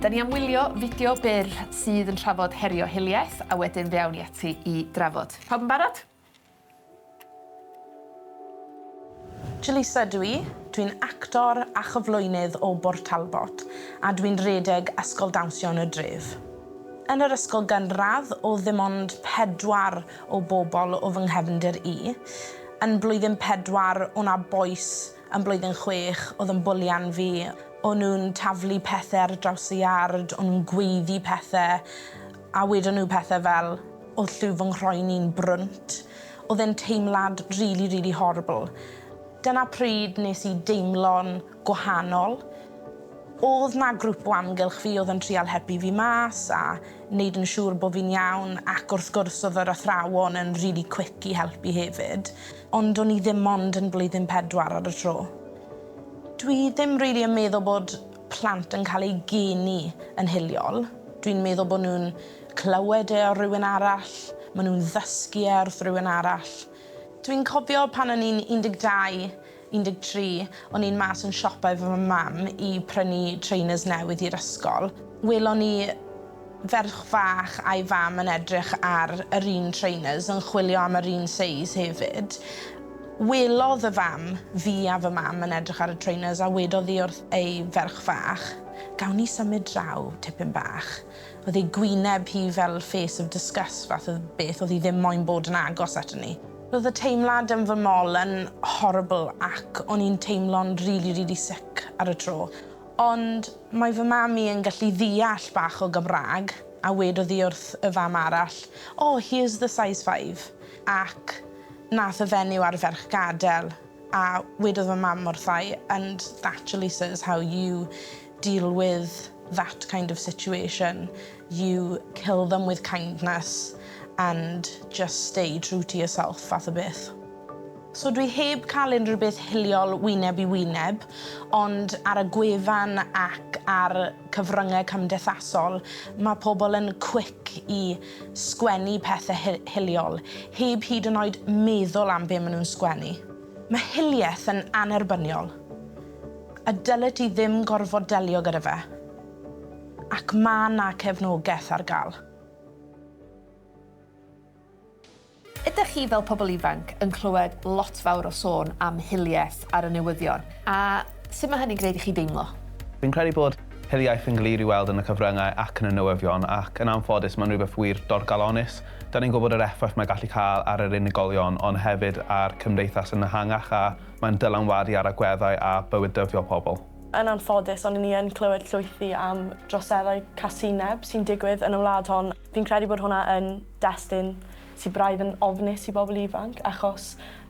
Da ni am wylio fideo byr sydd yn trafod Herio Hiliaeth a wedyn fe awn ni ati i drafod. Pawb yn barod? Jalisa dwi'n actor a chyflwynydd o Bwr Talbot a dwi'n redeg ysgol dawnsio yn y dref. Yn yr ysgol gynradd, o ddim ond 4 o bobl o fy nghefndir i. Yn blwyddyn 4, o'na bois yn blwyddyn 6 oedd yn bwlian fi. O'n nhw'n taflu pethau ar draws y iard, o'n nhw'n gweiddi pethau, a wedon nhw pethau fel o lliw fy nghroen i'n brwnt. Oedd e'n teimlad really horrible. Dyna pryd nes i deimlo'n gwahanol. Oedd na grŵp o amgylch fi oedd yn trial helpu fi mas a wneud yn siŵr bod fi'n iawn ac wrth gwrs oedd yr athrawon yn really quick i helpu hefyd. Ond o'n i ddim ond yn blwyddyn 4 ar y tro. Dwi ddim really yn meddwl bod plant yn cael ei geni yn hiliol. Dwi'n meddwl bod nhw'n clywed o rhywun arall, maen nhw'n ddysgu wrth rhywun arall. Dwi'n cofio pan o'n i'n 12, 13, o'n i'n mas yn siopa efo fy mam i prynu trainers newydd i'r ysgol. Welon ni ferch fach a'i fam yn edrych ar yr un trainers yn chwilio am yr un seis hefyd. Welodd y fam fi a fy mam yn edrych ar y trainers a wedodd hi wrth ei ferch fach, gawn ni symud draw tipyn bach. Oedd ei gwyneb hi fel face of disgust fath o beth, oedd hi ddim moyn bod yn agos ato ni. Roedd y teimlad yn fy mol yn horrible ac o'n i'n teimlo'n really sick ar y tro. Ond mae fy mam i yn gallu ddeall bach o Gymraeg a wedodd hi wrth y fam arall, oh, here's the size 5. Ac nath y fenyw ar ferch gadael a wedodd fy mam wrthai, and that, Jalisa, is how you deal with that kind of situation. You kill them with kindness and just stay true to yourself, fath o beth. So dwi heb cael unrhyw beth hiliol wyneb i wyneb, ond ar y gwefan ac ar cyfryngau cymdeithasol, mae pobl yn quick i sgwennu pethau hiliol, heb hyd yn oed meddwl am be maen nhw'n sgwennu. Mae hiliaeth yn anerbyniol. Y dylai ti ddim gorfod delio gyda fe. Ac mae na cefnogaeth ar gael. Ydych chi fel pobl ifanc yn clywed lot fawr o sôn am hiliaeth ar y newyddion, a sut mae hynny'n gwneud i chi deimlo? Fi'n credu bod hiliaeth yn glir i weld yn y cyfryngau ac yn y newyddion, ac yn anffodus mae'n rhywbeth wir dorgalonus. Da ni'n gwybod yr effaith mae gallu cael ar yr unigolion, ond hefyd ar cymdeithas yn ehangach, a mae'n dylanwadu ar agweddau a bywyd dyddiol pobl. Yn anffodus, ond ni yn clywed llwythi am droseddau casineb sy'n digwydd yn y wlad hon. Fi'n credu bod hwnna yn destun sy'n braidd yn ofnus i bobl ifanc, achos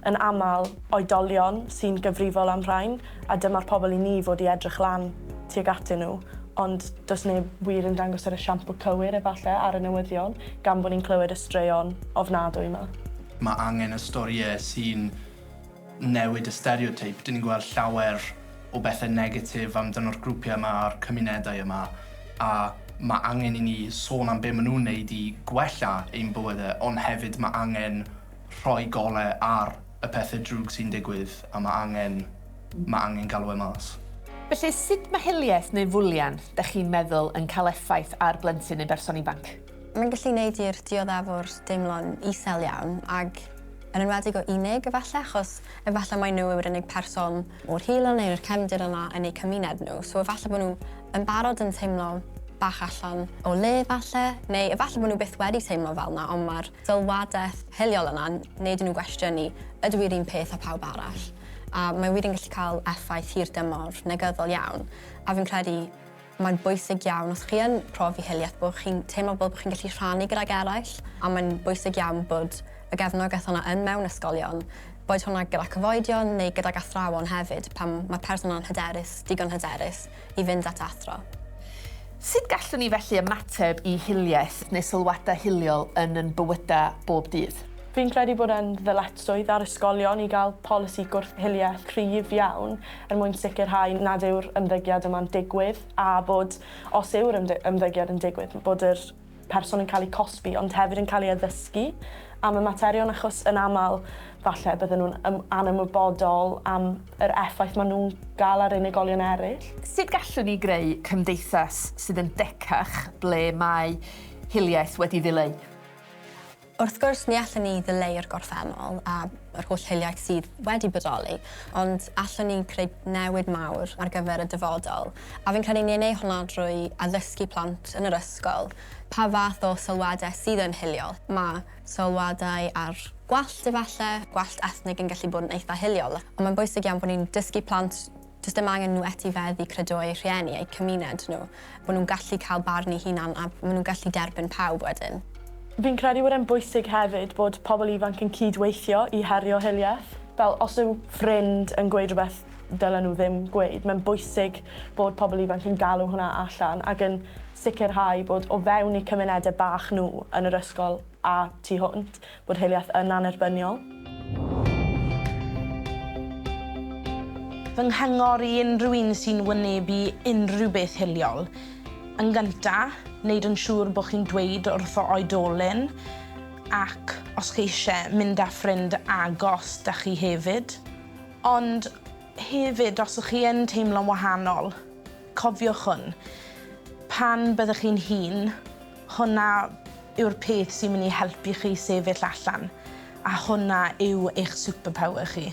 yn aml oedolion sy'n gyfrifol am rhain, a dyma'r pobl i ni fod i edrych lan tuag atyn nhw, ond does neb wir yn dangos yr esiampl cywir efallai ar y newyddion, gan bod ni'n clywed y straeon ofnadwy yma. Mae angen y storiau sy'n newid y stereotype. Dyn ni'n gweld llawer o bethau negatif amdano'r grwpiau yma a'r cymunedau yma, a mae angen i ni sôn am be maen nhw'n neud i gwella ein bywydau, ond hefyd mae angen rhoi golau ar y pethau drwg sy'n digwydd, a mae angen galw e mas. Felly, sut mae hiliaeth neu fwlian, ydych chi'n meddwl, yn cael effaith ar blentyn neu berson ifanc? Mae'n gallu gwneud i'r dioddefwr deimlo'n isel iawn, ac yn enwedig o unig efallai, achos efallai mae nhw yw'r unig person o'r hilo neu'r cefndir yna yn eu cymuned nhw. So efallai bod nhw yn barod yn teimlo bach allan o le efallai, neu efallai bod nhw byth wedi teimlo fel yna, ond mae'r sylwadaeth hiliol yna wneud nhw gwestiynu ydw i'r un peth a pawb arall. A mae wir yn gallu cael effaith hirdymor negyddol iawn. A fi'n credu mae'n bwysig iawn os chi yn profi hiliaeth bod chi'n teimlo bod chi'n gallu rhannu gydag eraill, a mae'n bwysig iawn bod y gefnogaeth hwnna yn mewn ysgolion, boed hwnna gyda cyfoedion neu gydag athrawon hefyd, pan mae person yn hyderus, digon hyderus, i fynd at athro. Sut gallwn ni felly ymateb i hiliaeth neu sylwadau hiliol yn bywydau bob dydd? Fi'n credu bod e'n ddyletswydd ar ysgolion i gael polisi gwrth-hiliaeth cryf iawn mwyn sicrhau nad yw'r ymddygiad yma'n digwydd, a bod os yw'r ymddygiad yn digwydd, bod yr person yn cael ei cosbi, ond hefyd yn cael ei addysgu am y materion, achos yn aml falle bydden nhw'n anymwybodol am yr effaith maen nhw'n gael ar unigolion eraill. Sut gallwn ni greu cymdeithas sydd yn decach ble mae hiliaeth wedi ddileu? Wrth gwrs, ni allwn ni ddileu'r gorffennol a yr holl hiliaeth sydd wedi bodoli, ond allwn ni creu newid mawr ar gyfer y dyfodol. A fi'n credu ni'n ei hwnna drwy addysgu plant yn yr ysgol pa fath o sylwadau sydd yn hiliol. Mae sylwadau ar gwallt efallai, gwallt ethnig yn gallu bod yn eitha hiliol. Ond mae'n bwysig iawn bod ni'n dysgu plant does dim angen nhw etifeddu credo eu rhieni, eu cymuned nhw, bod nhw'n gallu cael barn eu hunan a bod nhw'n gallu derbyn pawb wedyn. Fi'n credu bod e'n bwysig hefyd bod pobl ifanc yn cydweithio i herio hiliaeth. Fel, os yw ffrind yn gweud rhywbeth dylen nhw ddim gweud, mae'n bwysig bod pobl ifanc yn galw hwnna allan ac yn sicrhau bod o fewn eu cymunedau bach nhw yn yr ysgol a tu hwnt, bod hiliaeth yn anerbyniol. Fy nghyngor i unrhyw un sy'n wynebu unrhyw beth hiliol. Yn gyntaf, wneud yn siŵr bod chi'n dweud wrth o oedolyn ac os chi eisiau mynd â ffrind agos da chi hefyd. Ond hefyd, os ych chi yn teimlo'n wahanol, cofiwch hwn. Pan byddwch chi'n hun, hwnna yw'r peth sy'n mynd i helpu chi sefyll allan, a hwnna yw eich superpower chi.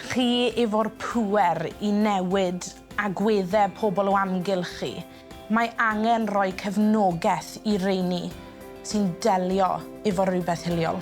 Chi efo'r pŵer i newid agweddau pobl o amgylch chi. Mae angen rhoi cefnogaeth i rheini sy'n delio efo rhywbeth hiliol.